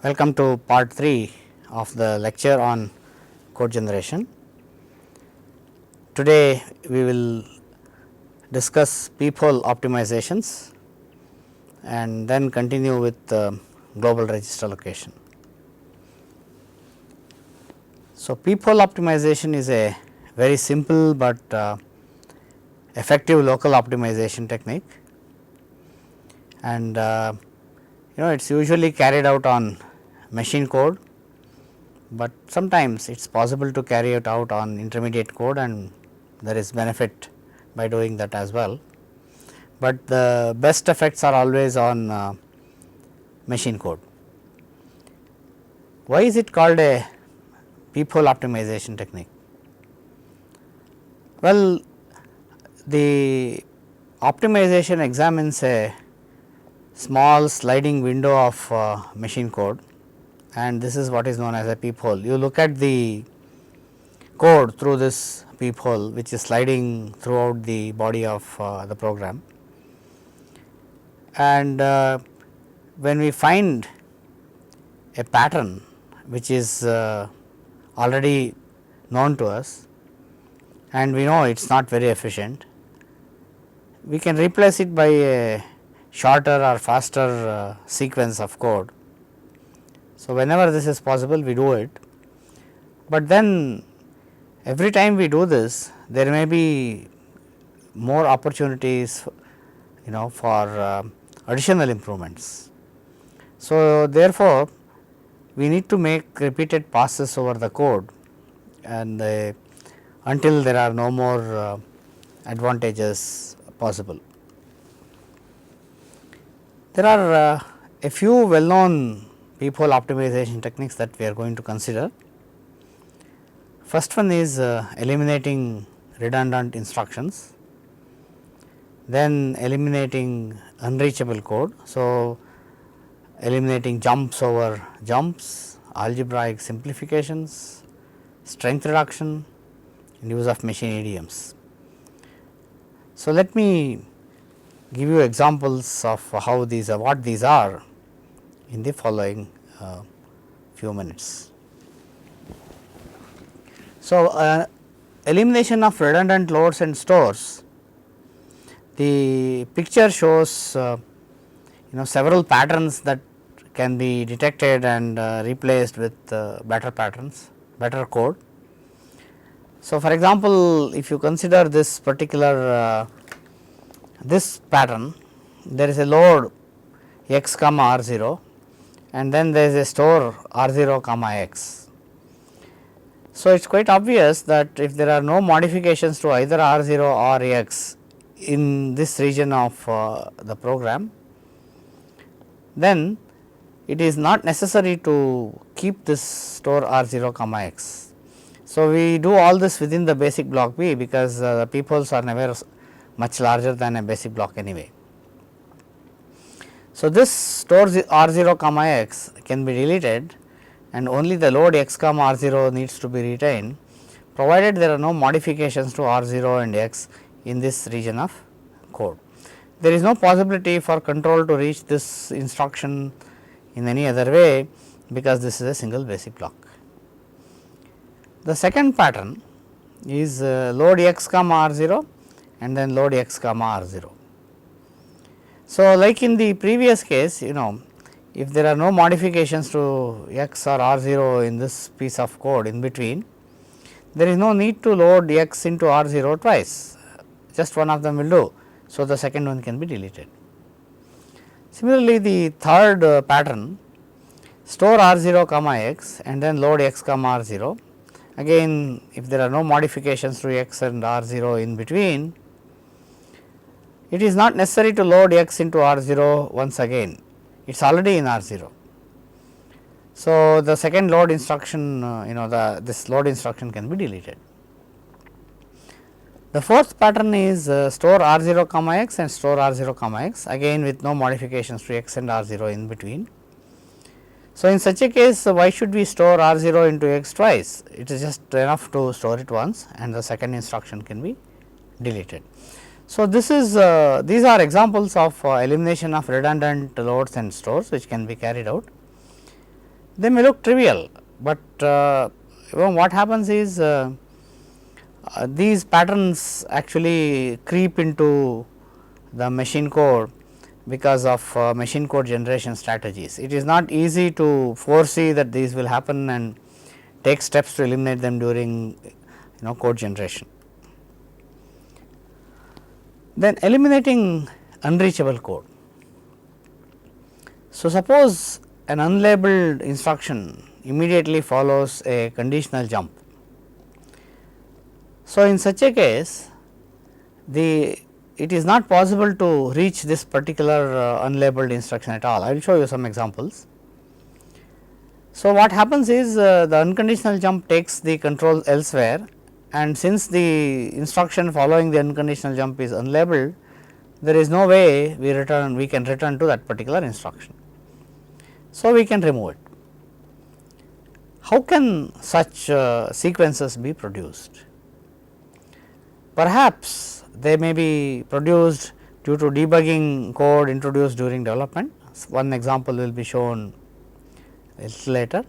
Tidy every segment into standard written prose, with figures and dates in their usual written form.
Welcome to part 3 of the lecture on code generation. Today we will discuss Peephole optimizations and then continue with global register allocation. So, Peephole optimization is a very simple but effective local optimization technique, and it is usually carried out on machine code, but sometimes it is possible to carry it out on intermediate code, and there is benefit by doing that as well. But the best effects are always on machine code. Why is it called a Peephole optimization technique? Well, the optimization examines a small sliding window of machine code, and this is what is known as a peephole. You look at the code through this peephole, which is sliding throughout the body of the program, and when we find a pattern which is already known to us and we know it is not very efficient, we can replace it by a shorter or faster sequence of code. So, whenever this is possible we do it, but then every time we do this there may be more opportunities for additional improvements. So, therefore, we need to make repeated passes over the code and until there are no more advantages possible. There are a few well known peephole optimization techniques that we are going to consider. First one is eliminating redundant instructions, then eliminating unreachable code. So, eliminating jumps over jumps, algebraic simplifications, strength reduction and use of machine idioms. So, let me give you examples of how these are, what these are in the following few minutes. So, elimination of redundant loads and stores. The picture shows several patterns that can be detected and replaced with better patterns, better code. So, for example, if you consider this particular this pattern, there is a load x comma r 0 and then there is a store r 0 comma x. So, it is quite obvious that if there are no modifications to either r 0 or x in this region of the program, then it is not necessary to keep this store r 0 comma x. So, we do all this within the basic block B, because the peepholes are never much larger than a basic block anyway. So, this store r 0 comma x can be deleted and only the load x comma r 0 needs to be retained, provided there are no modifications to r 0 and x in this region of code. There is no possibility for control to reach this instruction in any other way, because this is a single basic block. The second pattern is load x comma r 0 and then load x comma r 0. So, like in the previous case, if there are no modifications to x or r 0 in this piece of code in between, there is no need to load x into r 0 twice, just one of them will do. So, the second one can be deleted. Similarly, the third pattern, store r 0 comma x and then load x comma r 0. Again, if there are no modifications to x and r 0 in between, it is not necessary to load x into r 0 once again, it is already in r 0. So, the second load instruction, this load instruction can be deleted. The fourth pattern is store r 0 comma x and store r 0 comma x, again with no modifications to x and r 0 in between. So, in such a case, why should we store r 0 into x twice? It is just enough to store it once and the second instruction can be deleted. So, this is these are examples of elimination of redundant loads and stores which can be carried out. they may look trivial, but what happens is these patterns actually creep into the machine code because of machine code generation strategies. It is not easy to foresee that these will happen and take steps to eliminate them during code generation. Then eliminating unreachable code. So, suppose an unlabeled instruction immediately follows a conditional jump. So, in such a case it is not possible to reach this particular unlabeled instruction at all. I will show you some examples. So, what happens is the unconditional jump takes the control elsewhere, and since the instruction following the unconditional jump is unlabeled, there is no way we can return to that particular instruction. So, we can remove it. How can such sequences be produced? Perhaps they may be produced due to debugging code introduced during development. One example will be shown a little later,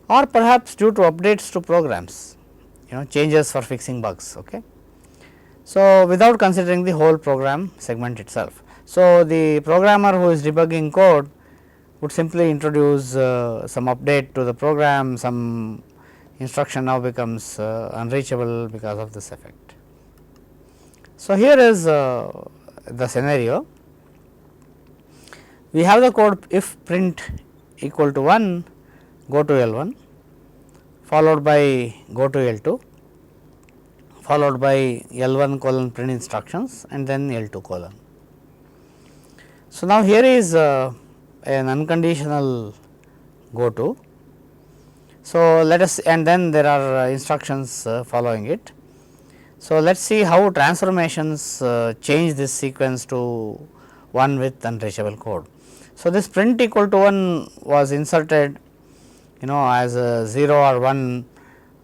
or perhaps due to updates to programs, changes for fixing bugs. Okay. So, without considering the whole program segment itself. So, the programmer who is debugging code would simply introduce some update to the program, some instruction now becomes unreachable because of this effect. So, here is the scenario. We have the code if print equal to 1, go to L1, followed by go to L2, followed by L1 colon print instructions and then L2 colon. So, now here is an unconditional go to. So, let us and then there are instructions following it. So, let us see how transformations change this sequence to one with unreachable code. So, this print equal to 1 was inserted as a 0 or 1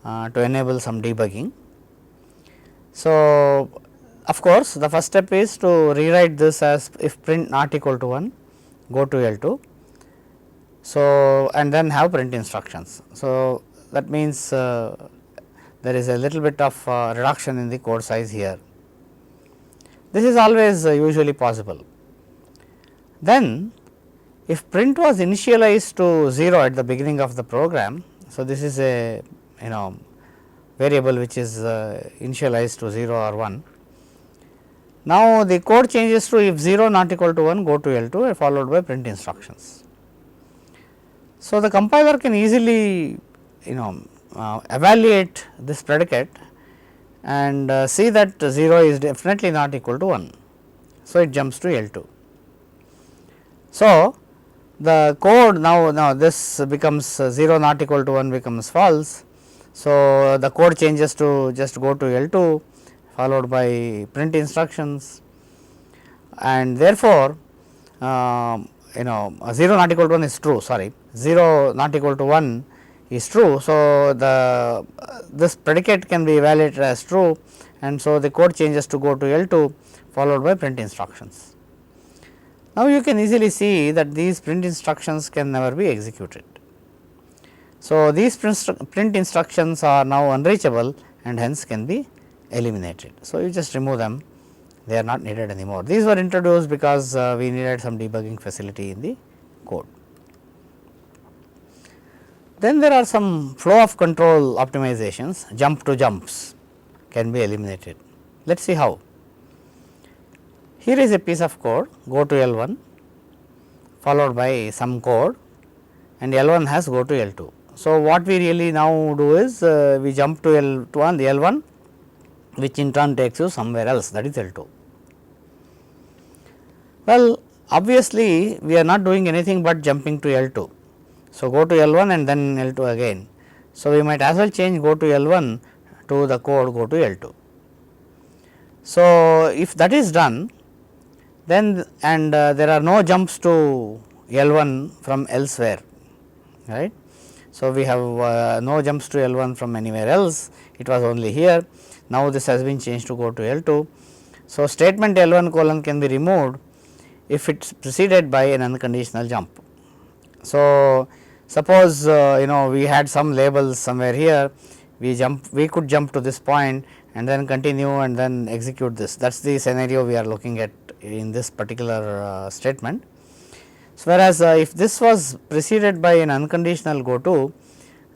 to enable some debugging. So, of course, the first step is to rewrite this as if print not equal to 1, go to L2. So, and then have print instructions. So, that means there is a little bit of reduction in the code size here. This is always usually possible. Then if print was initialized to 0 at the beginning of the program. So, this is a variable which is initialized to 0 or 1. Now, the code changes to if 0 not equal to 1, go to L2 followed by print instructions. So, the compiler can easily evaluate this predicate and see that 0 is definitely not equal to 1. So, it jumps to L2. So, the code now this becomes 0 not equal to 1 becomes false. So, the code changes to just go to L2 followed by print instructions, and therefore, 0 not equal to 1 is true, 0 not equal to 1 is true. So, this predicate can be evaluated as true, and so the code changes to go to L2 followed by print instructions. Now, you can easily see that these print instructions can never be executed. So, these print instructions are now unreachable and hence can be eliminated. So, you just remove them, they are not needed anymore. These were introduced because we needed some debugging facility in the code. Then there are some flow of control optimizations, jump to jumps can be eliminated. Let us see how. Here is a piece of code, go to L1 followed by some code and L1 has go to L2. So, what we really now do is we jump to L1 which in turn takes you somewhere else, that is L2. Well, obviously, we are not doing anything but jumping to L2. So, go to L1 and then L2 again. So, we might as well change go to L1 to the code go to L2. So, if that is done, then and there are no jumps to L1 from elsewhere, right. So, we have no jumps to L1 from anywhere else, it was only here. Now, this has been changed to go to L2. So, statement L1 colon can be removed if it is preceded by an unconditional jump. So, Suppose we had some labels somewhere here, we could jump to this point and then continue and then execute this. That is the scenario we are looking at in this particular statement. So, whereas if this was preceded by an unconditional go to,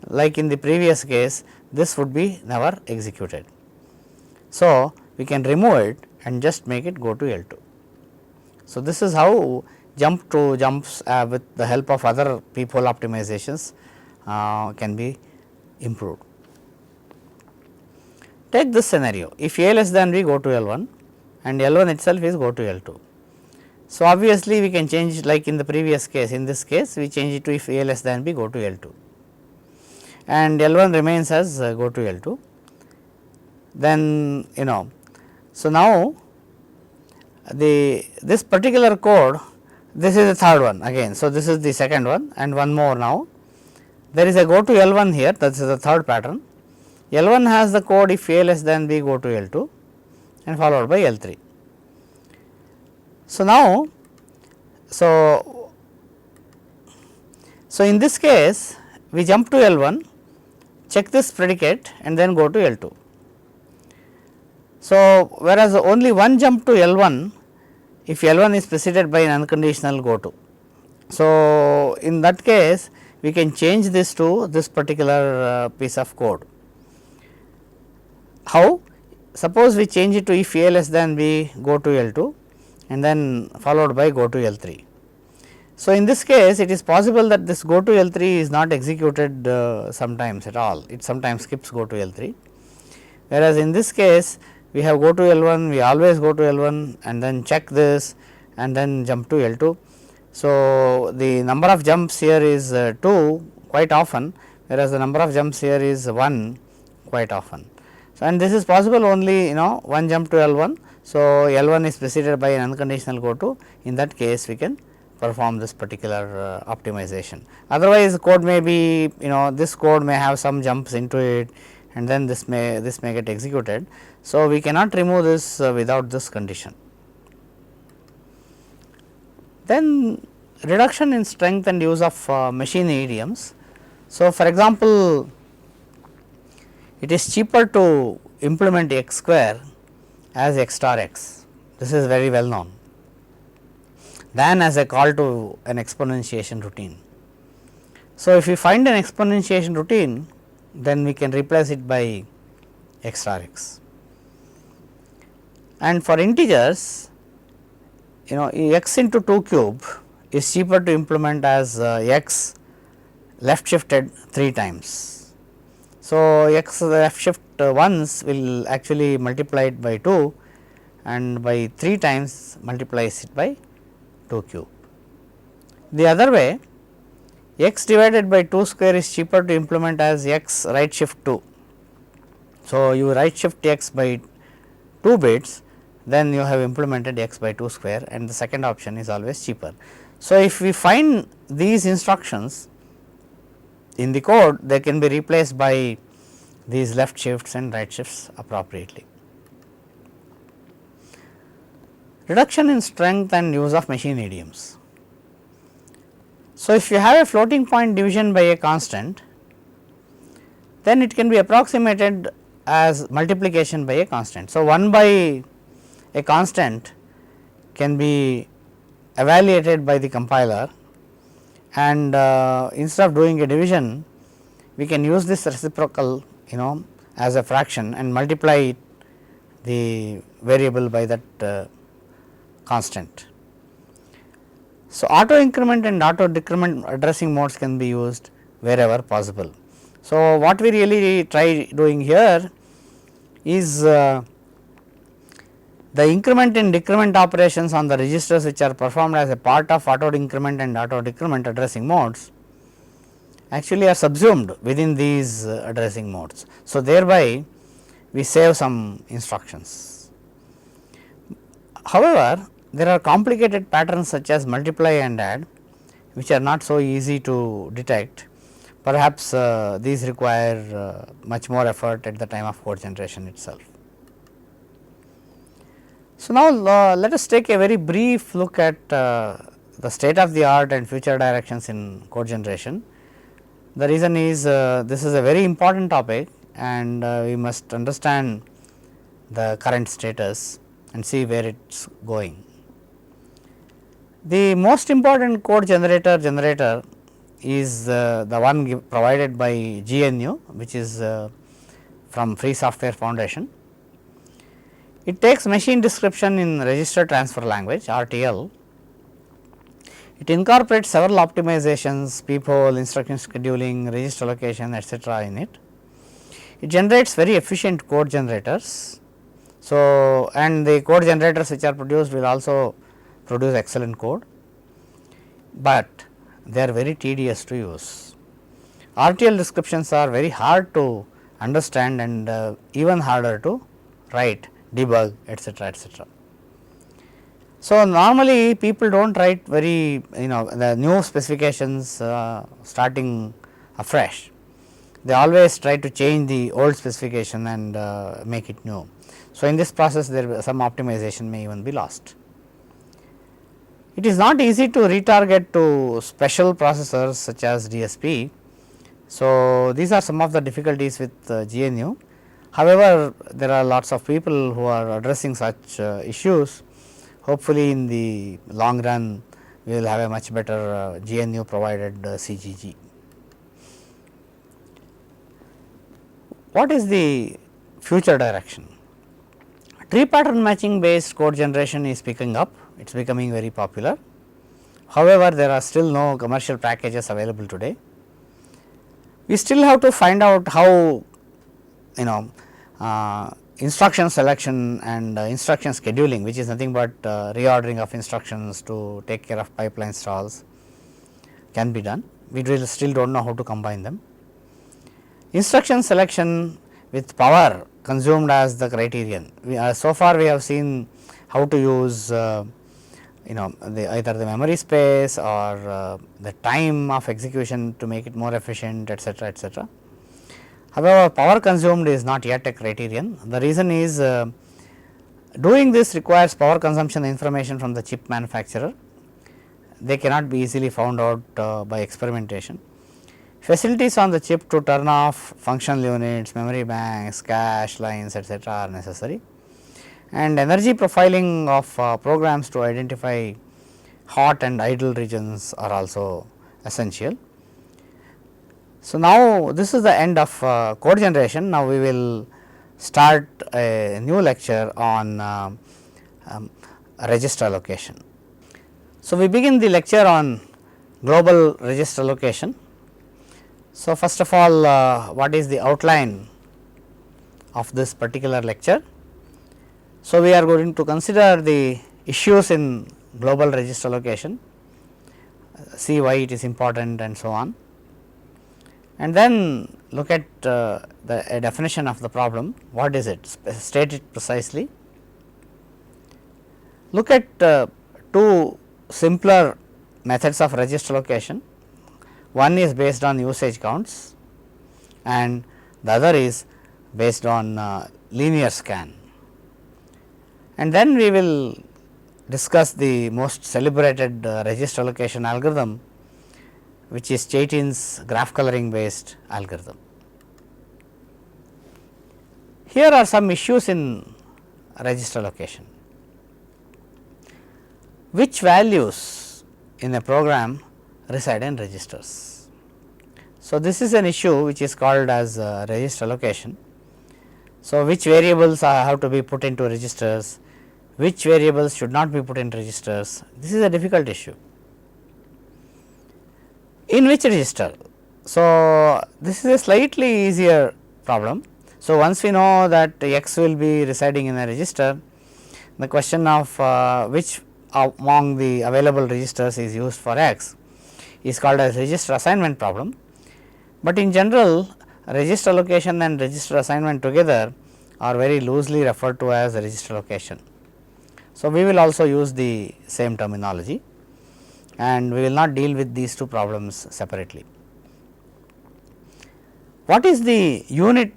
like in the previous case, this would be never executed. So, we can remove it and just make it go to L2. So, this is how jumps with the help of other peephole optimizations can be improved. Take this scenario, if A less than B, go to L1 and L1 itself is go to L2. So, obviously, we can change like in the previous case, in this case we change it to if A less than B, go to L2 and L1 remains as go to L2. Then so now this particular code, this is the third one again. So, this is the second one and one more now. There is a go to L1 here, that is the third pattern. L1 has the code if A less than B, go to L2 and followed by L3. So, now so in this case we jump to L1, check this predicate and then go to L2. So, whereas only one jump to L1 if L1 is preceded by an unconditional go to. So, in that case we can change this to this particular piece of code. How? Suppose we change it to if A less than B, go to L2 and then followed by go to L3. So, in this case it is possible that this go to L3 is not executed sometimes at all, it sometimes skips go to L3, whereas in this case we have go to L1, we always go to L1 and then check this and then jump to L2. So, the number of jumps here is 2 quite often, whereas the number of jumps here is 1 quite often. So, and this is possible only one jump to L1. So, L1 is preceded by an unconditional go to, in that case we can perform this particular optimization. Otherwise, code may be this code may have some jumps into it and then this may get executed. So, we cannot remove this without this condition. Then reduction in strength and use of machine idioms. So, for example, it is cheaper to implement x square as x star x, this is very well known, than as a call to an exponentiation routine. So, if we find an exponentiation routine, then we can replace it by x star x. And for integers, x into 2 cube is cheaper to implement as x left shifted 3 times. So, x left shift once will actually multiply it by 2 and by 3 times multiplies it by 2 cube. The other way, x divided by 2 square is cheaper to implement as x right shift 2. So, you right shift x by 2 bits, then you have implemented x by 2 square and the second option is always cheaper. So, if we find these instructions in the code, they can be replaced by these left shifts and right shifts appropriately. Reduction in strength and use of machine idioms. So, if you have a floating point division by a constant, then it can be approximated as multiplication by a constant. So, 1 by a constant can be evaluated by the compiler and instead of doing a division, we can use this reciprocal as a fraction and multiply the variable by that constant. So, auto increment and auto decrement addressing modes can be used wherever possible. So, what we really try doing here is the increment and decrement operations on the registers which are performed as a part of auto increment and auto decrement addressing modes actually are subsumed within these addressing modes. So, thereby we save some instructions. However, there are complicated patterns such as multiply and add which are not so easy to detect. Perhaps these require much more effort at the time of code generation itself. So, now let us take a very brief look at the state of the art and future directions in code generation. The reason is this is a very important topic, and we must understand the current status and see where it is going. The most important code generator is the one provided by GNU, which is from Free Software Foundation. It takes machine description in register transfer language RTL. It incorporates several optimizations, peephole, instruction scheduling, register allocation, etc. in it. It generates very efficient code generators. So, and the code generators which are produced will also produce excellent code, but they are very tedious to use. RTL descriptions are very hard to understand and even harder to write, debug, etc., etc. So, normally people do not write very the new specifications starting afresh. They always try to change the old specification and make it new. So, in this process there some optimization may even be lost. It is not easy to retarget to special processors such as DSP. So, these are some of the difficulties with GNU. However, there are lots of people who are addressing such issues. Hopefully, in the long run we will have a much better GNU provided CGG. What is the future direction? Tree pattern matching based code generation is picking up, it is becoming very popular. However, there are still no commercial packages available today. We still have to find out how instruction selection and instruction scheduling, which is nothing but reordering of instructions to take care of pipeline stalls, can be done. We still do not know how to combine them. Instruction selection with power consumed as the criterion. So far we have seen how to use either the memory space or the time of execution to make it more efficient, etc., etc. However, power consumed is not yet a criterion. The reason is doing this requires power consumption information from the chip manufacturer. They cannot be easily found out by experimentation. Facilities on the chip to turn off functional units, memory banks, cache lines, etc. are necessary, and energy profiling of programs to identify hot and idle regions are also essential. So, now this is the end of code generation. Now, we will start a new lecture on register allocation. So, we begin the lecture on global register allocation. So, first of all, what is the outline of this particular lecture? So, we are going to consider the issues in global register allocation, see why it is important and so on, and then look at the definition of the problem. What is it? State it precisely. Look at two simpler methods of register allocation. One is based on usage counts and the other is based on linear scan. And then we will discuss the most celebrated register allocation algorithm, which is Chaitin's graph coloring based algorithm. Here are some issues in register allocation. Which values in a program reside in registers? So, this is an issue which is called as register allocation. So, which variables have to be put into registers, which variables should not be put in registers? This is a difficult issue. In which register? So, this is a slightly easier problem. So, once we know that x will be residing in a register, the question of which among the available registers is used for x is called as register assignment problem. But in general, register allocation and register assignment together are very loosely referred to as register allocation. So, we will also use the same terminology and we will not deal with these two problems separately. What is the unit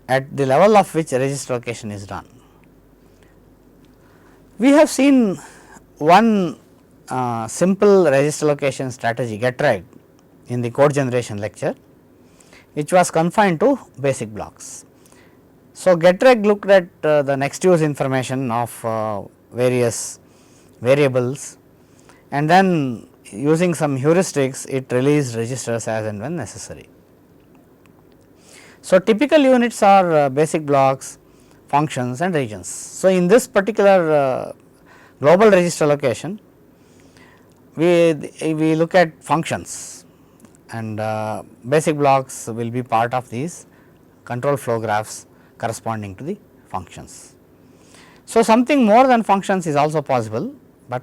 at the level of which register allocation is done? We have seen one simple register allocation strategy, get reg, in the code generation lecture, which was confined to basic blocks. So, getreg looked at the next use information of various variables, and then using some heuristics it released registers as and when necessary. So, typical units are basic blocks, functions and regions. So, in this particular global register location, we look at functions, and basic blocks will be part of these control flow graphs corresponding to the functions. So, something more than functions is also possible, but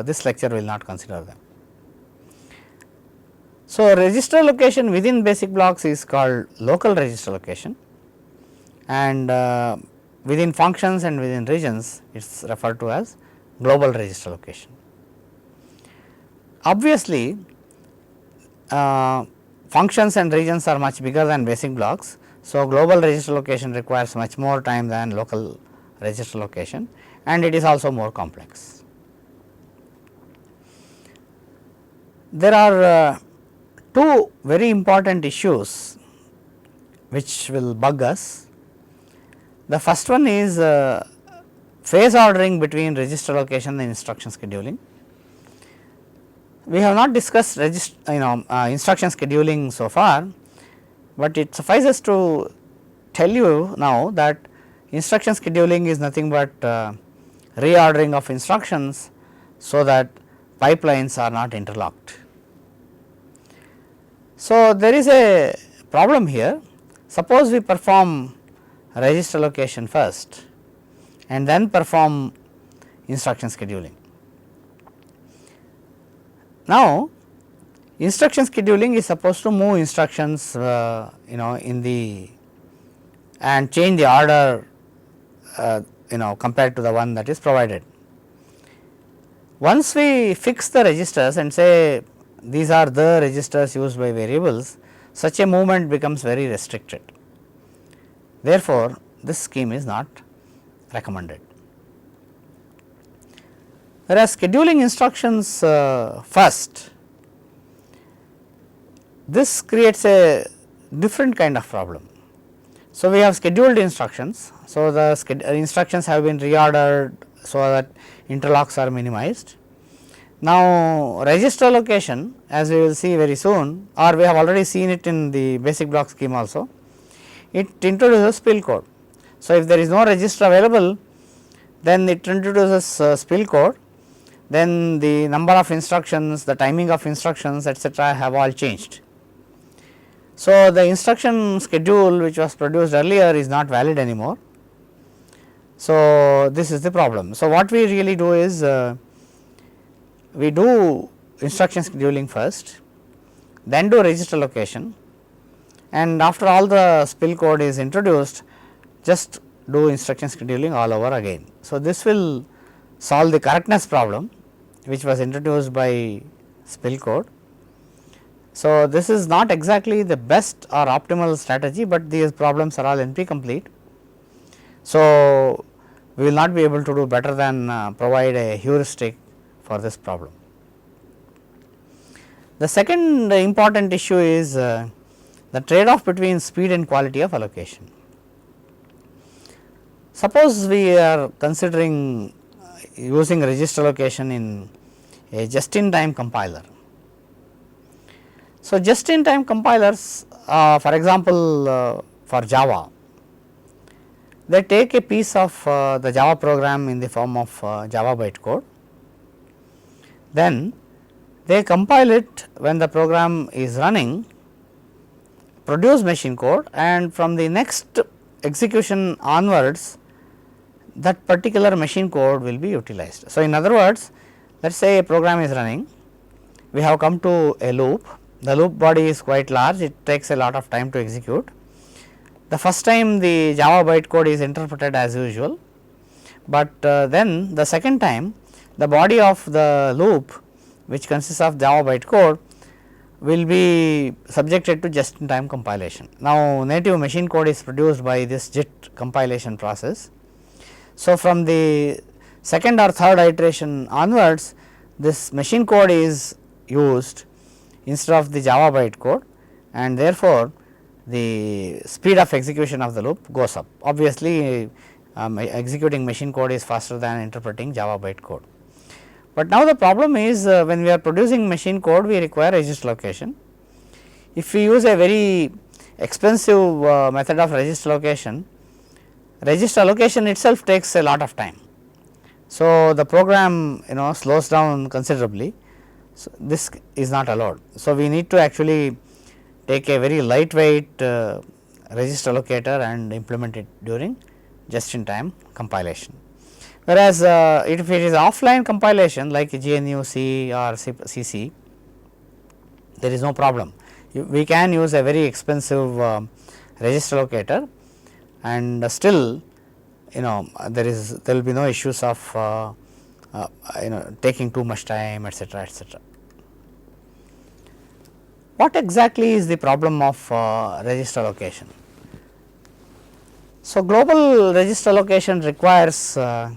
this lecture will not consider them. So, register location within basic blocks is called local register location, and within functions and within regions it is referred to as global register location. Obviously, functions and regions are much bigger than basic blocks. So, global register location requires much more time than local register location, and it is also more complex. There are two very important issues which will bug us. The first one is phase ordering between register location and instruction scheduling. We have not discussed instruction scheduling so far, but it suffices to tell you now that instruction scheduling is nothing but reordering of instructions so that pipelines are not interlocked. So, there is a problem here. Suppose we perform register location first and then perform instruction scheduling. Now, instruction scheduling is supposed to move instructions in the and change the order compared to the one that is provided. Once we fix the registers and say these are the registers used by variables, such a movement becomes very restricted. Therefore, this scheme is not recommended. Whereas scheduling instructions first, this creates a different kind of problem. So, we have scheduled instructions. So, the instructions have been reordered so that interlocks are minimized. Now, register location, as we will see very soon, or we have already seen it in the basic block scheme also, it introduces spill code. So, if there is no register available, then it introduces spill code, then the number of instructions, the timing of instructions etc., have all changed. So, the instruction schedule which was produced earlier is not valid anymore. So, this is the problem. So, what we really do is we do instruction scheduling first, then do register location, and after all the spill code is introduced, just do instruction scheduling all over again. So, this will solve the correctness problem which was introduced by spill code. So, this is not exactly the best or optimal strategy, but these problems are all NP complete. So, we will not be able to do better than provide a heuristic for this problem. The second important issue is the trade off between speed and quality of allocation. Suppose we are considering using register location in a just in time compiler. So, just in time compilers for example, for Java, they take a piece of the Java program in the form of Java bytecode, then they compile it when the program is running, produce machine code, and from the next execution onwards that particular machine code will be utilized. So, in other words, let us say a program is running, we have come to a loop, the loop body is quite large, it takes a lot of time to execute. The first time the Java bytecode is interpreted as usual, but then the second time the body of the loop, which consists of Java bytecode, will be subjected to just in time compilation. Now, native machine code is produced by this JIT compilation process. So, from the second or third iteration onwards, this machine code is used instead of the Java bytecode, and therefore, the speed of execution of the loop goes up. Obviously, executing machine code is faster than interpreting Java bytecode. But now the problem is when we are producing machine code, we require register location. If we use a very expensive method of register allocation itself takes a lot of time. So, the program slows down considerably. So, this is not allowed. So, we need to actually take a very lightweight register allocator and implement it during just in time compilation. Whereas, if it is offline compilation like GNU C or CC, there is no problem. We can use a very expensive register allocator, and still there will be no issues of taking too much time, etc., etc. What exactly is the problem of register allocation? So, global register allocation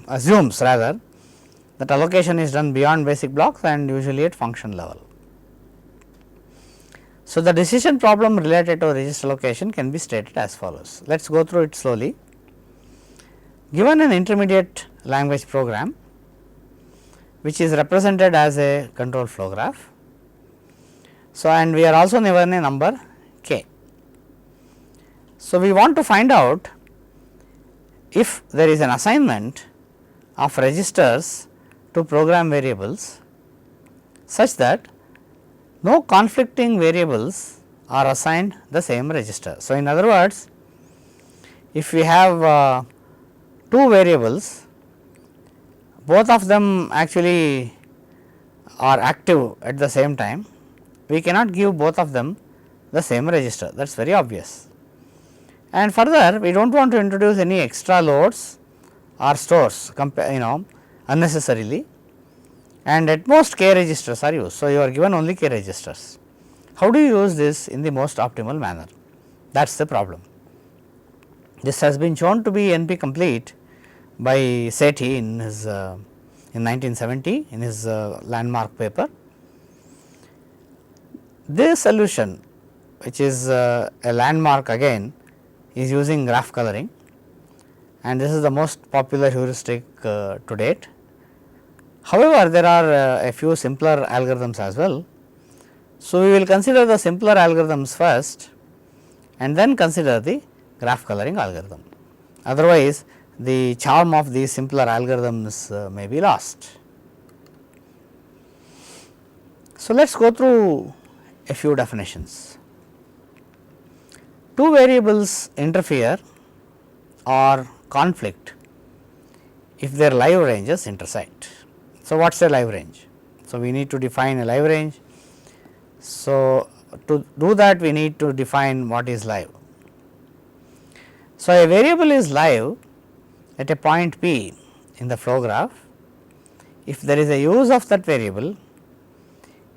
assumes rather that allocation is done beyond basic blocks and usually at function level. So, the decision problem related to register allocation can be stated as follows. Let us go through it slowly. Given an intermediate language program which is represented as a control flow graph. So, and we are also given a number k. So, we want to find out if there is an assignment of registers to program variables such that no conflicting variables are assigned the same register. So, in other words, if we have two variables, both of them actually are active at the same time, we cannot give both of them the same register, that is very obvious. And further, we do not want to introduce any extra loads or stores unnecessarily, and at most k registers are used. So, you are given only k registers. How do you use this in the most optimal manner? That is the problem. This has been shown to be NP complete by Sethi in his in 1970 in his landmark paper. This solution, which is a landmark again, is using graph coloring, and this is the most popular heuristic to date. However, there are a few simpler algorithms as well. So, we will consider the simpler algorithms first and then consider the graph coloring algorithm. Otherwise, the charm of these simpler algorithms may be lost. So, let us go through a few definitions. Two variables interfere or conflict if their live ranges intersect. So, what is a live range? So, we need to define a live range. So, to do that we need to define what is live. So, a variable is live at a point P in the flow graph if there is a use of that variable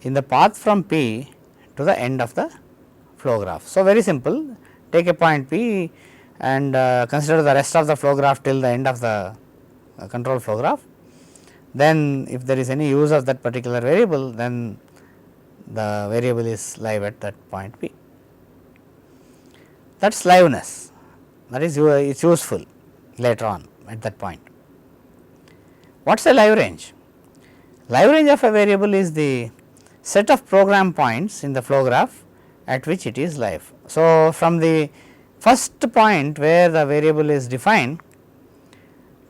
in the path from P to the end of the flow graph. So, very simple, take a point P and consider the rest of the flow graph till the end of the control flow graph. Then if there is any use of that particular variable, then the variable is live at that point P. That is liveness, that is it is useful later on at that point. What is a live range? Live range of a variable is the set of program points in the flow graph at which it is live. So, from the first point where the variable is defined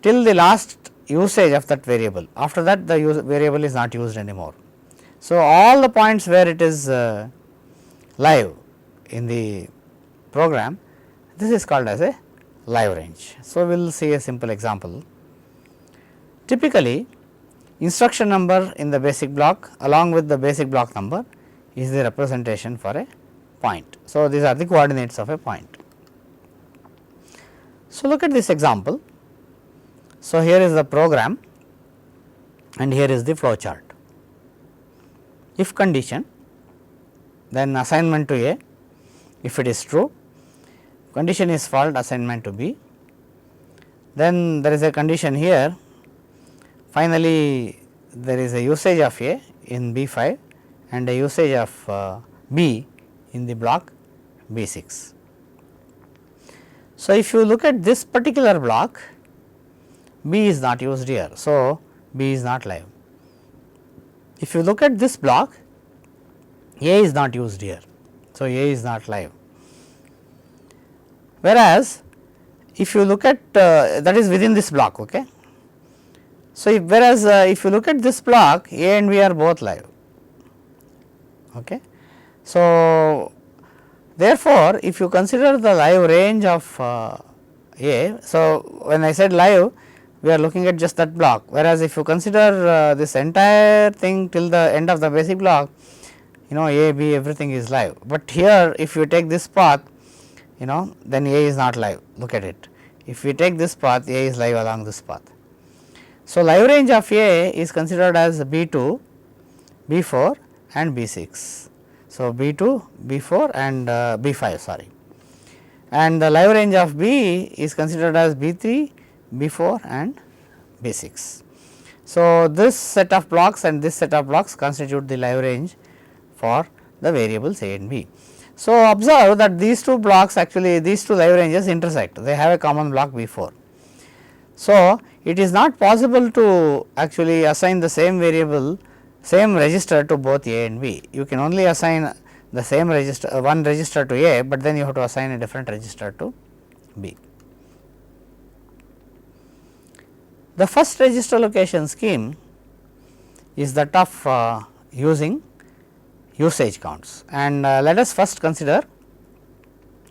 till the last usage of that variable, after that the variable is not used anymore. So, all the points where it is live in the program, this is called as a live range. So, we will see a simple example. Typically, instruction number in the basic block along with the basic block number is the representation for a point. So, these are the coordinates of a point. So, look at this example. So, here is the program and here is the flow chart. If condition, then assignment to A, if it is true, condition is false, assignment to B. Then there is a condition here, finally, there is a usage of A in B5 and a usage of B in the block B6. So, if you look at this particular block, B is not used here. So, B is not live. If you look at this block, A is not used here. So, A is not live. Whereas, if you look at that is within this block. Okay. So, if you look at this block, A and B are both live. Okay. So, therefore, if you consider the live range of A, so when I said live, we are looking at just that block, whereas if you consider this entire thing till the end of the basic block, A, B, everything is live. But here if you take this path, then A is not live, look at it. If we take this path, A is live along this path. So, live range of A is considered as B2, B4 and B6. So, B2, B4 and B5 sorry, and the live range of B is considered as B3, B4 and B6. So, this set of blocks and this set of blocks constitute the live range for the variables A and B. So, observe that these two blocks actually these two live ranges intersect, they have a common block B4. So, it is not possible to actually assign the same variable, same register to both A and B. You can only assign the same register, one register to A, but then you have to assign a different register to B. The first register location scheme is that of using usage counts, and let us first consider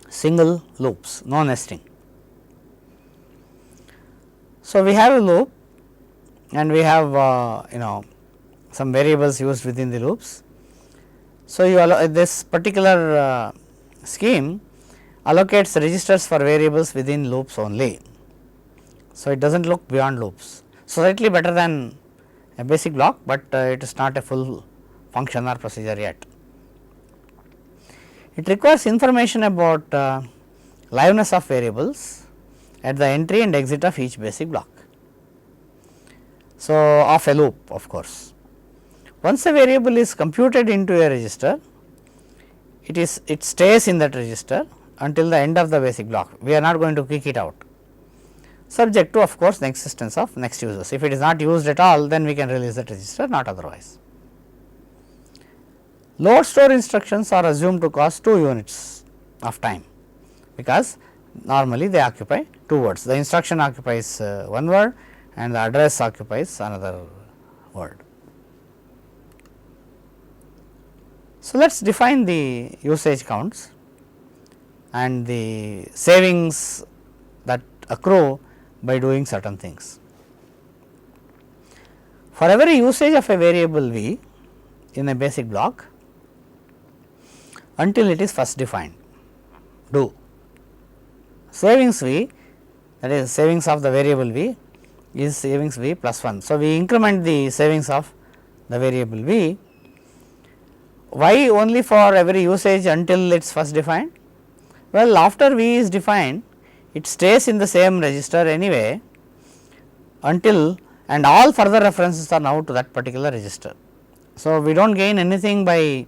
single loops, no nesting. So, we have a loop and we have some variables used within the loops. So, this particular scheme allocates registers for variables within loops only. So, it does not look beyond loops, slightly better than a basic block, but it is not a full function or procedure yet. It requires information about liveness of variables at the entry and exit of each basic block. So, of a loop of course. Once a variable is computed into a register, it stays in that register until the end of the basic block. We are not going to kick it out, subject to of course the existence of next users. If it is not used at all, then we can release that register, not otherwise. Load store instructions are assumed to cost 2 units of time, because normally they occupy 2 words. The instruction occupies 1 word and the address occupies another word. So, let us define the usage counts and the savings that accrue by doing certain things. For every usage of a variable V in a basic block until it is first defined, do savings V, that is savings of the variable V, is savings V plus 1. So, we increment the savings of the variable V. Why only for every usage until it is first defined? Well, after V is defined, it stays in the same register anyway until, and all further references are now to that particular register. So, we do not gain anything by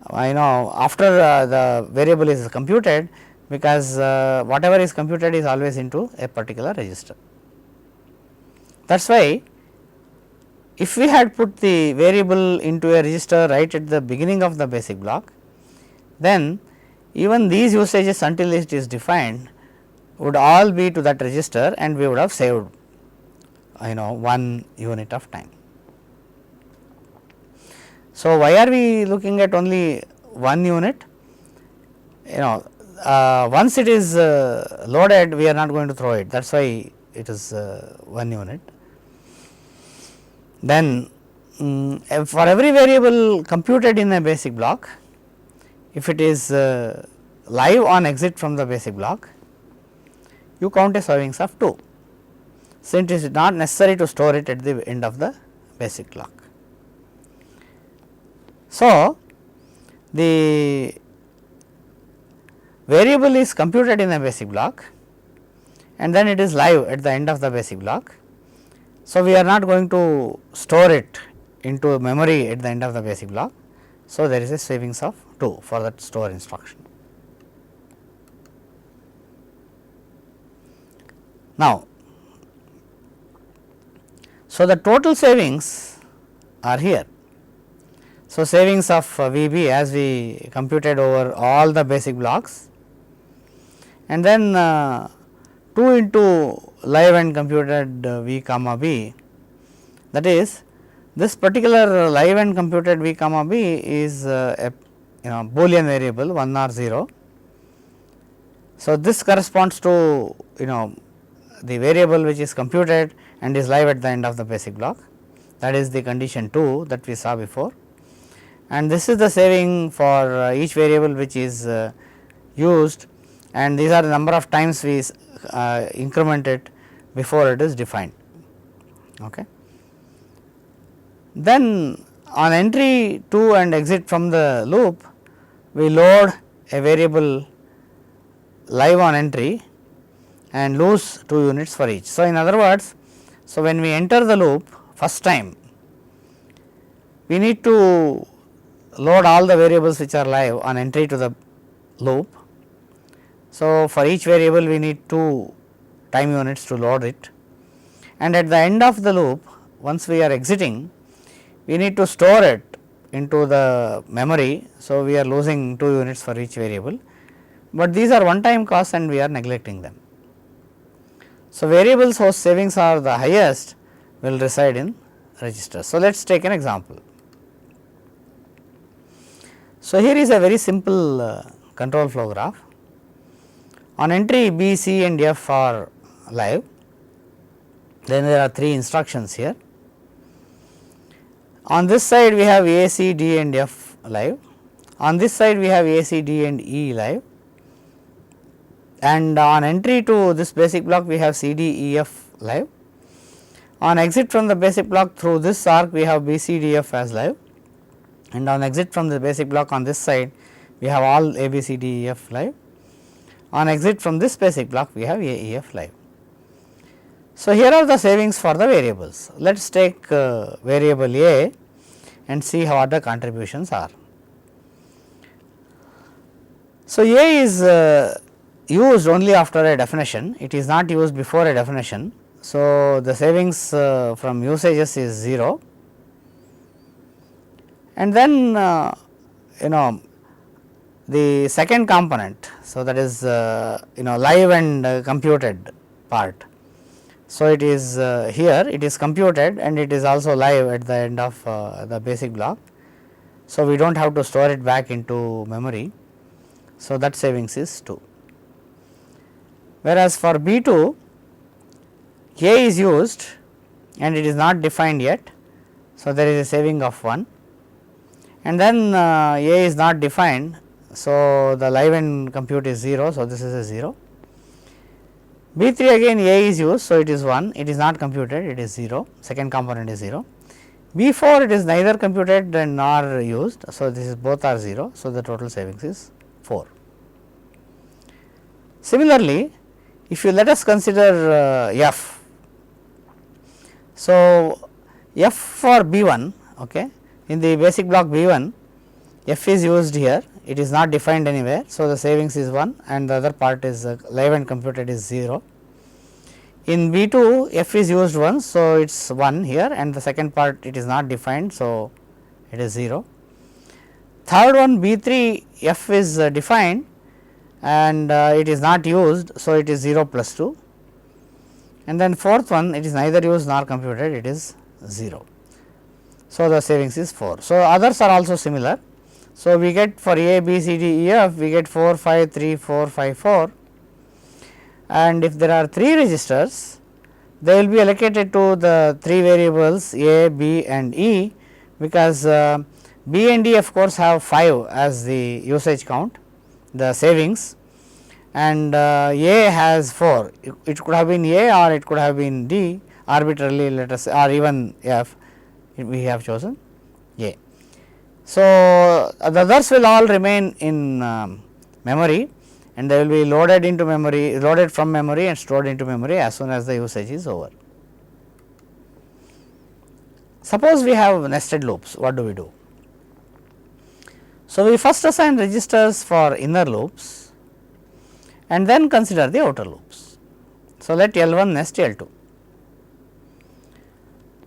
after the variable is computed, because whatever is computed is always into a particular register. That is why if we had put the variable into a register right at the beginning of the basic block, then even these usages until it is defined would all be to that register, and we would have saved 1 unit of time. So, why are we looking at only 1 unit? Once it is loaded, we are not going to throw it, that is why it is 1 unit. Then for every variable computed in a basic block, if it is live on exit from the basic block, you count a savings of 2, since it is not necessary to store it at the end of the basic block. So, the variable is computed in a basic block and then it is live at the end of the basic block. So, we are not going to store it into memory at the end of the basic block. So, there is a savings of 2 for that store instruction. Now, so the total savings are here. So, savings of VB as we computed over all the basic blocks, and then 2 into live and computed V comma B, that is this particular live and computed V comma B is a Boolean variable 1 or 0. So, this corresponds to the variable which is computed and is live at the end of the basic block, that is the condition 2 that we saw before, and this is the saving for each variable which is used, and these are the number of times we increment it before it is defined. Okay. Then on entry 2 and exit from the loop, we load a variable live on entry and lose 2 units for each. So, in other words, so when we enter the loop first time, we need to load all the variables which are live on entry to the loop. So, for each variable we need 2 time units to load it, and at the end of the loop, once we are exiting, we need to store it into the memory. So, we are losing 2 units for each variable, but these are one time costs and we are neglecting them. So, variables whose savings are the highest will reside in registers. So, let us take an example. So, here is a very simple control flow graph. On entry B, C and F are live, then there are 3 instructions here. On this side we have A, C, D and F live, on this side we have A, C, D and E live, and on entry to this basic block we have C, D, E, F live. On exit from the basic block through this arc we have B, C, D, F as live, and on exit from the basic block on this side we have all A, B, C, D, E, F live. On exit from this basic block we have A, E, F live. So, here are the savings for the variables. Let us take variable A and see how the contributions are. So, A is used only after a definition, it is not used before a definition. So, the savings from usages is 0, and then the second component. So, that is live and computed part. So, it is here it is computed and it is also live at the end of the basic block. So, we do not have to store it back into memory. So, that savings is 2. Whereas, for B2 A is used and it is not defined yet. So, there is a saving of 1, and then A is not defined. So, the live and compute is 0. So, this is a 0. B3 again A is used. So, it is 1, it is not computed, it is 0, second component is 0. B4 it is neither computed and nor used. So, this is both are 0. So, the total savings is 4. Similarly, if you let us consider F. So, F for B1, okay, in the basic block B1 F is used here, it is not defined anywhere. So, the savings is 1 and the other part is live and computed is 0. In B2 F is used once. So, it is 1 here and the second part it is not defined. So, it is 0. Third one B3 F is defined and it is not used. So, it is 0 plus 2, and then fourth one it is neither used nor computed, it is 0. So, the savings is 4. So, others are also similar. So, we get for A, B, C, D, E, F we get 4, 5, 3, 4, 5, 4, and if there are 3 registers they will be allocated to the 3 variables A, B and E, because B and D of course have 5 as the usage count, the savings, and A has 4. It could have been A or it could have been D arbitrarily, let us say, or even F we have chosen A. So, the others will all remain in memory and they will be loaded into memory, loaded from memory and stored into memory as soon as the usage is over. Suppose we have nested loops, what do we do? So, we first assign registers for inner loops and then consider the outer loops. So, let L1 nest L2.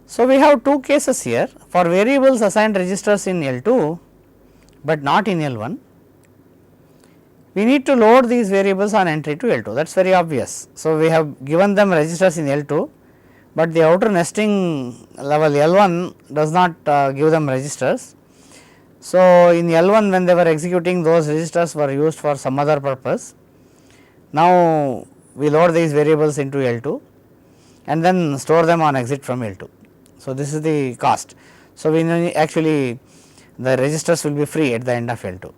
So, we have two cases here for variables assigned registers in L2, but not in L1. We need to load these variables on entry to L2, that is very obvious. So, we have given them registers in L2, but the outer nesting level L1 does not give them registers. So, in L1 when they were executing, those registers were used for some other purpose. Now, we load these variables into L2 and then store them on exit from L2. So, this is the cost. So, we actually the registers will be free at the end of L2.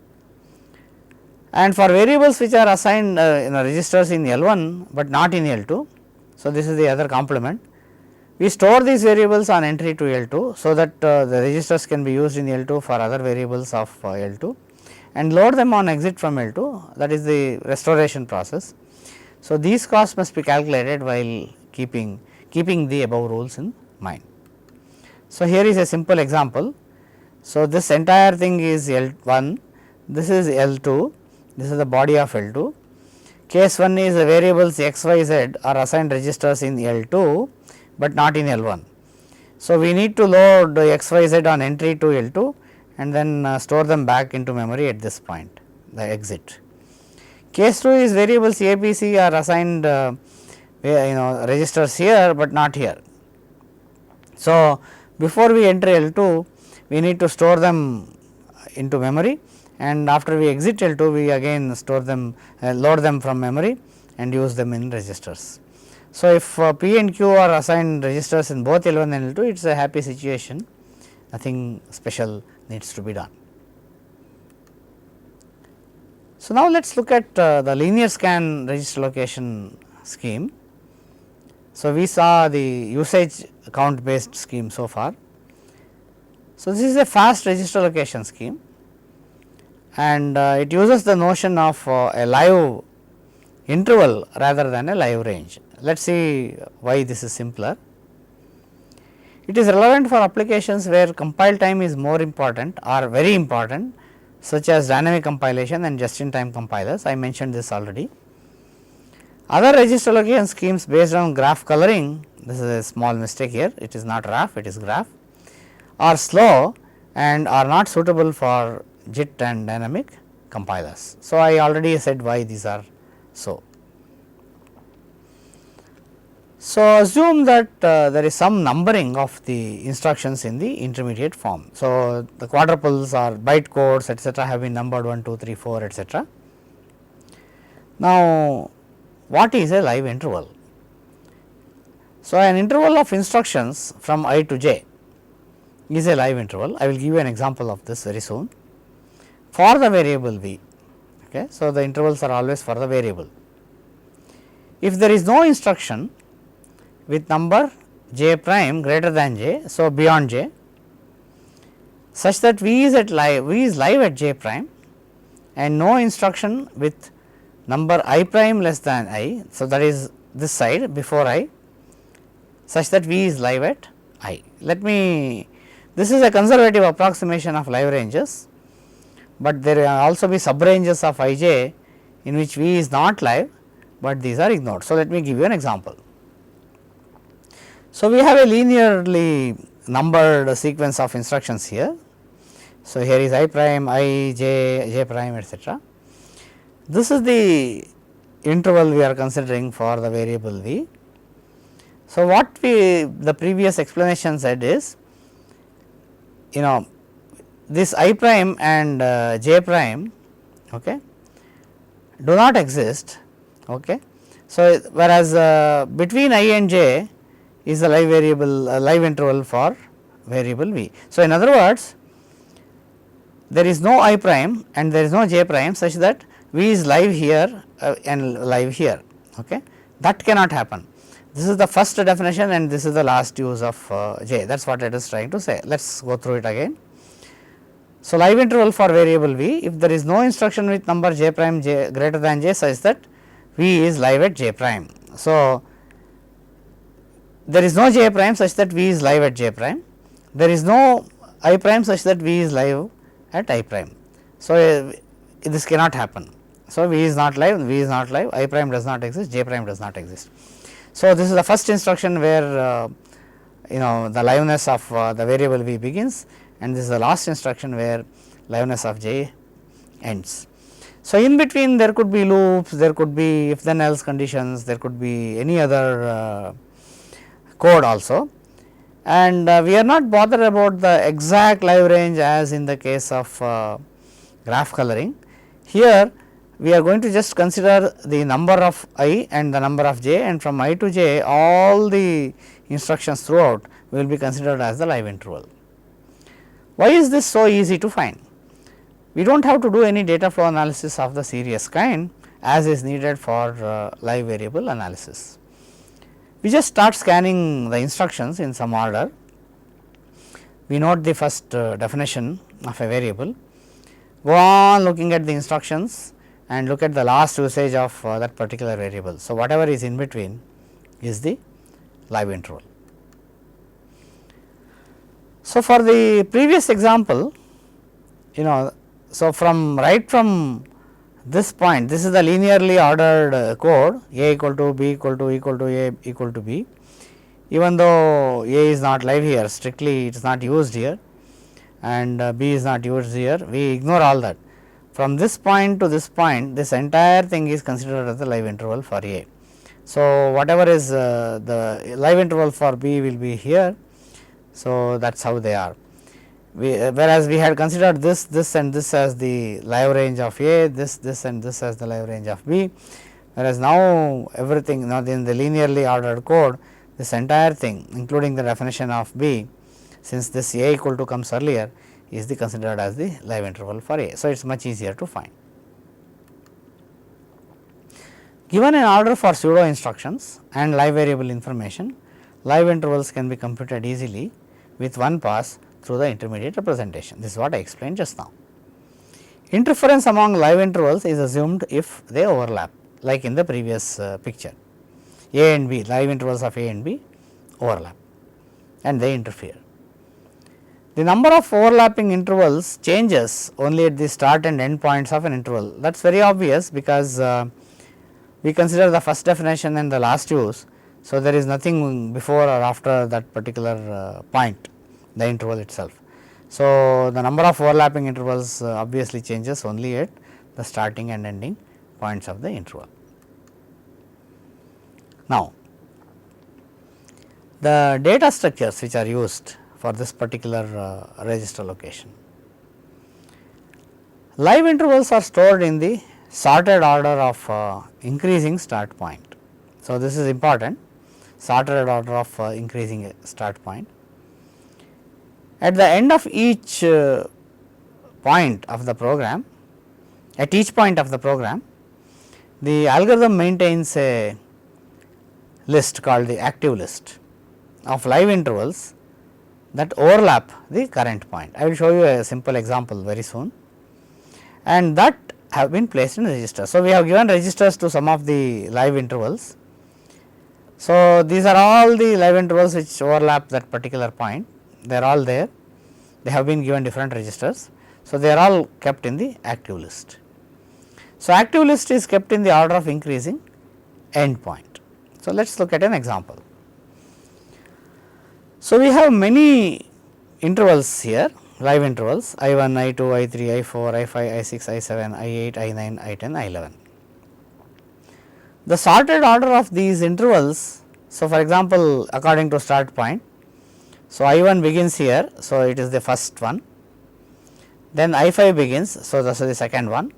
And for variables which are assigned registers in L1, but not in L2. So, this is the other complement. We store these variables on entry to L2, so that the registers can be used in L2 for other variables of L2 and load them on exit from L2, that is the restoration process. So, these costs must be calculated while keeping the above rules in mind. So, here is a simple example. So, this entire thing is L1, this is L2, this is the body of L2. Case 1 is the variables x, y, z are assigned registers in L2, but not in L1. So, we need to load x, y, z on entry to L2 and then store them back into memory at this point, the exit. Case 2 is variables a, b, c are assigned registers here, but not here. So, before we enter L2, we need to store them into memory, and after we exit L2, we again store them, load them from memory and use them in registers. So, if P and Q are assigned registers in both L1 and L2, it is a happy situation, nothing special needs to be done. So, now let us look at the linear scan register allocation scheme. So, we saw the usage count based scheme so far. So, this is a fast register allocation scheme, and it uses the notion of a live interval rather than a live range. Let us see why this is simpler. It is relevant for applications where compile time is more important or very important, such as dynamic compilation and just in time compilers. I mentioned this already. Other register allocation schemes based on graph coloring, this is a small mistake here, it is not RAF, it is graph, are slow and are not suitable for JIT and dynamic compilers. So, I already said why these are so. So, assume that there is some numbering of the instructions in the intermediate form. So, the quadruples or byte codes etcetera have been numbered 1, 2, 3, 4 etcetera. Now, what is a live interval? So, an interval of instructions from I to j is a live interval. I will give you an example of this very soon for the variable v. Okay. So, the intervals are always for the variable. If there is no instruction with number j prime greater than j, so beyond j, such that v is live at j prime and no instruction with number I prime less than I. So, that is this side before I, such that v is live at I. Let me, this is a conservative approximation of live ranges, but there will also be sub ranges of I j in which v is not live, but these are ignored. So, let me give you an example. So, we have a linearly numbered sequence of instructions here. So, here is I prime, I, j prime etcetera. This is the interval we are considering for the variable v. So, what the previous explanation said is, this I prime and j prime do not exist. So, whereas between I and j is the live variable live interval for variable v. So, in other words, there is no I prime and there is no j prime such that v is live here and live here. That cannot happen. This is the first definition and this is the last use of j, that is what it is trying to say. Let us go through it again. So, live interval for variable v, if there is no instruction with number j prime greater than j such that v is live at j prime. So, there is no j prime such that v is live at j prime. there is no I prime such that V is live at I prime. So, this cannot happen. So, V is not live, V is not live, I prime does not exist, J prime does not exist. So, this is the first instruction where the liveness of the variable V begins, and this is the last instruction where liveness of J ends. So, in between there could be loops, there could be if then else conditions, there could be any other code also, and we are not bothered about the exact live range as in the case of graph coloring. Here we are going to just consider the number of I and the number of j, and from I to j all the instructions throughout will be considered as the live interval. Why is this so easy to find? We do not have to do any data flow analysis of the serious kind as is needed for live variable analysis. We just start scanning the instructions in some order. We note the first definition of a variable, go on looking at the instructions and look at the last usage of that particular variable. So, whatever is in between is the live interval. So, for the previous example, so from this point, this is the linearly ordered code A equal to B equal to A equal to B. Even though A is not live here, strictly it is not used here, and B is not used here, we ignore all that. From this point to this point, this entire thing is considered as the live interval for A. So, whatever is the live interval for B will be here. So, that is how they are. Whereas we had considered this and this as the live range of A, this and this as the live range of B, whereas now everything now in the linearly ordered code, this entire thing including the definition of B, since this A equal to comes earlier, is the considered as the live interval for A. So, it is much easier to find. Given an order for pseudo instructions and live variable information, live intervals can be computed easily with one pass through the intermediate representation. This is what I explained just now. Interference among live intervals is assumed if they overlap, like in the previous picture. A and B, live intervals of A and B overlap and they interfere. The number of overlapping intervals changes only at the start and end points of an interval. That is very obvious because we consider the first definition and the last use. So, there is nothing before or after that particular point, the interval itself. So, the number of overlapping intervals obviously changes only at the starting and ending points of the interval. Now, the data structures which are used for this particular register location. Live intervals are stored in the sorted order of increasing start point. So, this is important, sorted order of increasing start point. At the end of each point of the program, at each point of the program, the algorithm maintains a list called the active list of live intervals that overlap the current point. I will show you a simple example very soon, and that have been placed in register. So, we have given registers to some of the live intervals. So, these are all the live intervals which overlap that particular point, they are all there, they have been given different registers. So, they are all kept in the active list. So, active list is kept in the order of increasing end point. So, let us look at an example. So, we have many intervals here, live intervals I1, I2, I3, I4, I5, I6, I7, I8, I9, I10, I11. The sorted order of these intervals, so for example, according to start point, so I1 begins here, so it is the first one, then I5 begins, so this is the second one,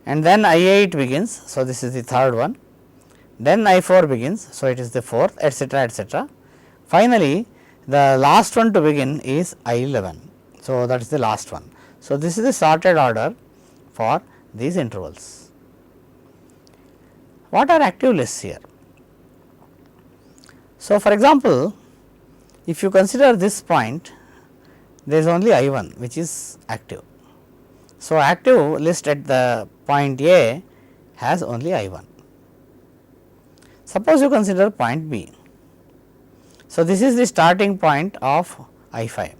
and then I8 begins, so this is the third one, then I4 begins, so it is the fourth, etc., etc. Finally, the last one to begin is I11. So, that is the last one. So, this is the sorted order for these intervals. What are active lists here? So, for example, if you consider this point, there is only I1 which is active. So, active list at the point A has only I1. Suppose you consider point B. So, this is the starting point of I5.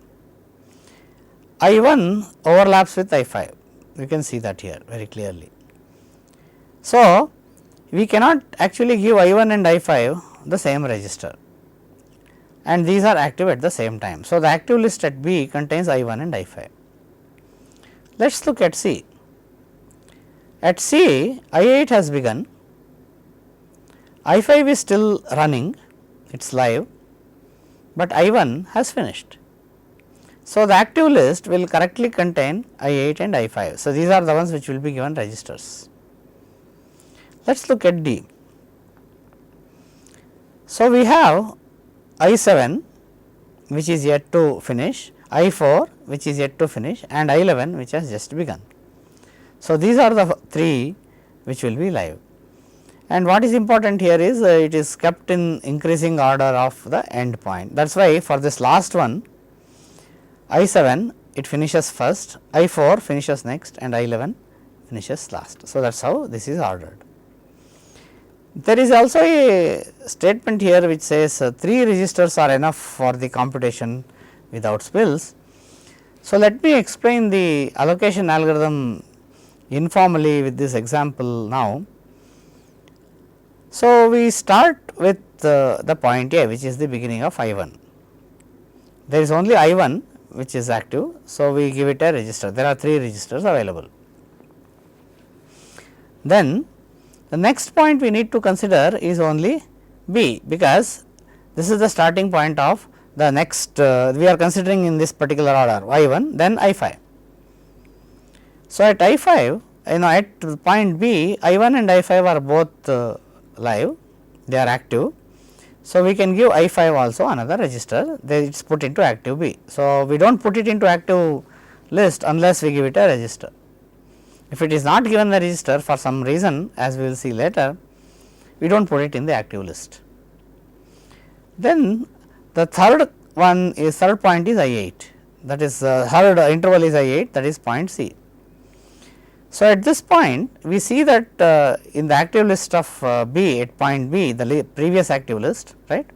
I1 overlaps with I5, you can see that here very clearly. So, we cannot actually give I1 and I5 the same register, and these are active at the same time. So, the active list at B contains I1 and I5. Let us look at C. At C, I8 has begun, I5 is still running, it is live, but I1 has finished. So, the active list will correctly contain I8 and I5. So, these are the ones which will be given registers. Let us look at D. So, we have I7 which is yet to finish, I4 which is yet to finish, and I11 which has just begun. So, these are the 3 which will be live, and what is important here is it is kept in increasing order of the end point. That is why for this last one, I7 it finishes first, I4 finishes next, and I11 finishes last. So, that is how this is ordered. There is also a statement here which says 3 registers are enough for the computation without spills. So, let me explain the allocation algorithm informally with this example now. So, we start with the point A, which is the beginning of I1. There is only I1 which is active. So, we give it a register. There are 3 registers available. Then the next point we need to consider is only B, because this is the starting point of the next we are considering in this particular order I1 then I5. So, at I5 at point B, I1 and I5 are both live, they are active. So, we can give I5 also another register, then it is put into active B. So, we do not put it into active list unless we give it a register. If it is not given the register for some reason, as we will see later, we do not put it in the active list. Then the third point is I8, that is third interval is I8, that is point C. So, at this point we see that in the active list of B, at point B, the previous active list, right,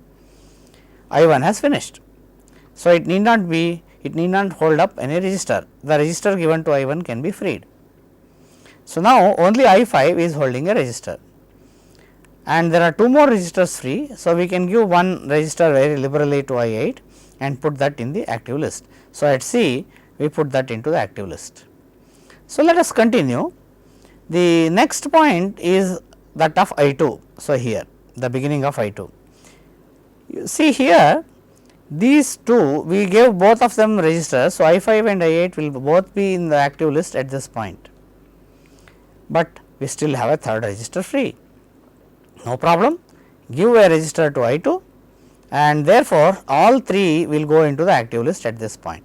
I1 has finished. So, it need not hold up any register, the register given to I1 can be freed. So, now only I5 is holding a register, and there are 2 more registers free. So, we can give one register very liberally to I8 and put that in the active list. So, at C we put that into the active list. So, let us continue. The next point is that of I2. So, here the beginning of I2. You see here these 2 we gave both of them registers. So, I5 and I8 will both be in the active list at this point, but we still have a third register free. No problem, give a register to I2, and therefore, all 3 will go into the active list at this point.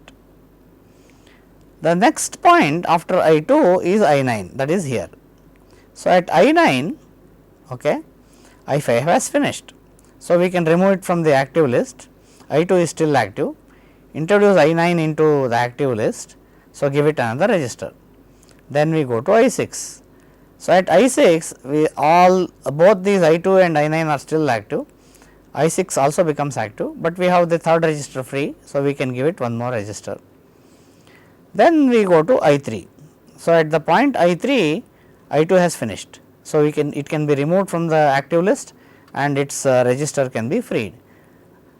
The next point after I2 is I9, that is here. So, at I9 I5 has finished. So, we can remove it from the active list, I2 is still active, introduce I9 into the active list. So, give it another register, then we go to I6. So, at I6 we both these I2 and I9 are still active, I6 also becomes active, but we have the third register free. So, we can give it one more register. Then we go to I3. So, at the point I3, I2 has finished. So, it can be removed from the active list and its register can be freed.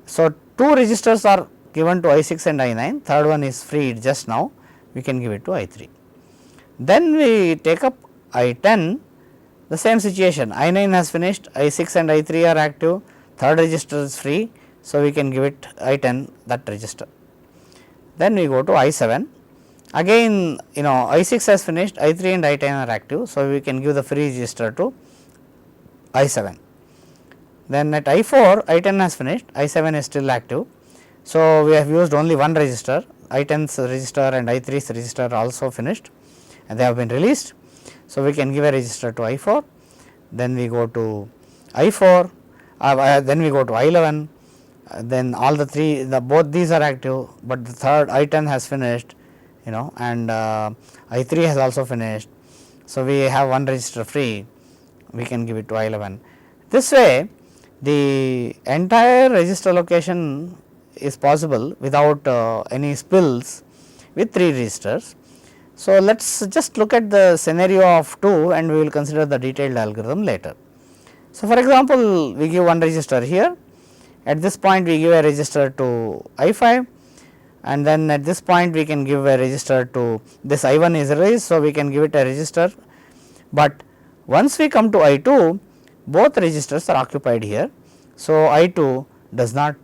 So, 2 registers are given to I6 and I9, third one is freed just now, we can give it to I3. Then we take up I10, the same situation, I9 has finished, I6 and I3 are active, third register is free. So, we can give it I10 that register. Then we go to I7, again I6 has finished, I3 and I10 are active. So, we can give the free register to I7. Then at I4, I10 has finished, I7 is still active. So, we have used only one register, I10's register and I3's register are also finished and they have been released. So, we can give a register to I4, then we go to I4, then we go to I11, then all the 3 both these are active, but the third I10 has finished and I3 has also finished. So, we have one register free, we can give it to I11. This way the entire register allocation is possible without any spills with 3 registers. So, let us just look at the scenario of 2 and we will consider the detailed algorithm later. So, for example, we give one register here, at this point we give a register to I5 and then at this point we can give a register to this I1 is erased. So, we can give it a register, but once we come to I2 both registers are occupied here. So, I2 does not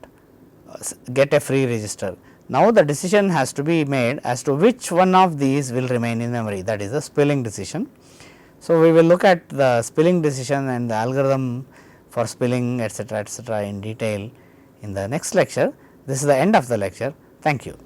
get a free register. Now, the decision has to be made as to which one of these will remain in memory, that is the spilling decision. So, we will look at the spilling decision and the algorithm for spilling etc., in detail in the next lecture. This is the end of the lecture. Thank you.